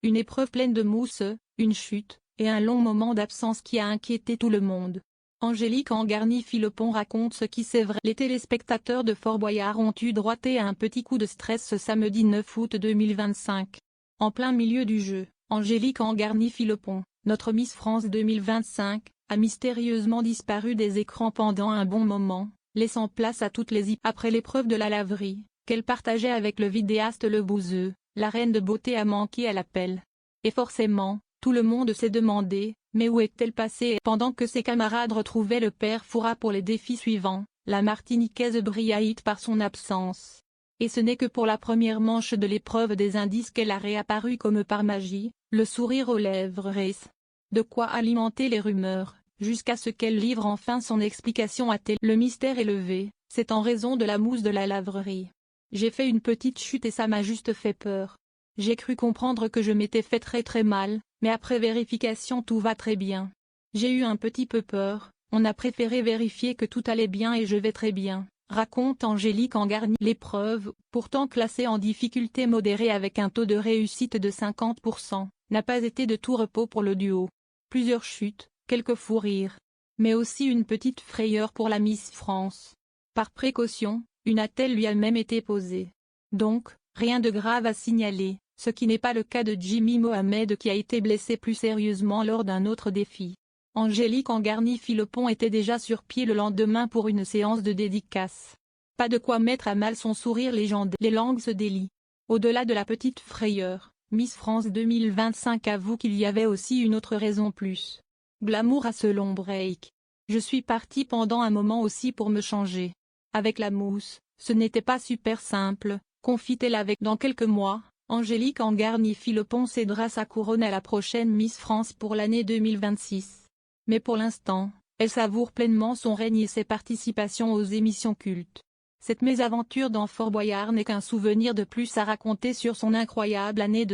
une épreuve pleine de mousse, une chute, et un long moment d'absence qui a inquiété tout le monde. Angélique Angarny-Philpon raconte ce qui c'est vrai. Les téléspectateurs de Fort Boyard ont eu droit à un petit coup de stress ce samedi 9 août 2025. En plein milieu du jeu, Angélique Angarny-Philpon, notre Miss France 2025, a mystérieusement disparu des écrans pendant un bon moment, laissant place à toutes les après l'épreuve de la laverie, qu'elle partageait avec le vidéaste Le Bouzeux, la reine de beauté a manqué à l'appel. Et forcément, tout le monde s'est demandé, mais où est-elle passée? Pendant que ses camarades retrouvaient le père Fouras pour les défis suivants, la Martiniquaise brillait par son absence. Et ce n'est que pour la première manche de l'épreuve des indices qu'elle a réapparu comme par magie, le sourire aux lèvres res. De quoi alimenter les rumeurs, jusqu'à ce qu'elle livre enfin son explication à télé. Le mystère est levé, c'est en raison de la mousse de la laverie. J'ai fait une petite chute et ça m'a juste fait peur. J'ai cru comprendre que je m'étais fait très mal, mais après vérification tout va très bien. J'ai eu un petit peu peur, on a préféré vérifier que tout allait bien et je vais très bien, raconte Angélique Angarny. L'épreuve, pourtant classée en difficulté modérée avec un taux de réussite de 50%, n'a pas été de tout repos pour le duo. Plusieurs chutes, quelques fous rires. Mais aussi une petite frayeur pour la Miss France. Par précaution, une attelle lui a même été posée. Donc, rien de grave à signaler, ce qui n'est pas le cas de Jimmy Mohamed qui a été blessé plus sérieusement lors d'un autre défi. Angélique Angarny-Philpon était déjà sur pied le lendemain pour une séance de dédicace. Pas de quoi mettre à mal son sourire légendaire. Les langues se délient. Au-delà de la petite frayeur, Miss France 2025 avoue qu'il y avait aussi une autre raison plus glamour à ce long break. Je suis partie pendant un moment aussi pour me changer. Avec la mousse, ce n'était pas super simple, confie-t-elle avec. Dans quelques mois, Angélique Angarny-Philpon cédera sa couronne à la prochaine Miss France pour l'année 2026. Mais pour l'instant, elle savoure pleinement son règne et ses participations aux émissions cultes. Cette mésaventure dans Fort Boyard n'est qu'un souvenir de plus à raconter sur son incroyable année de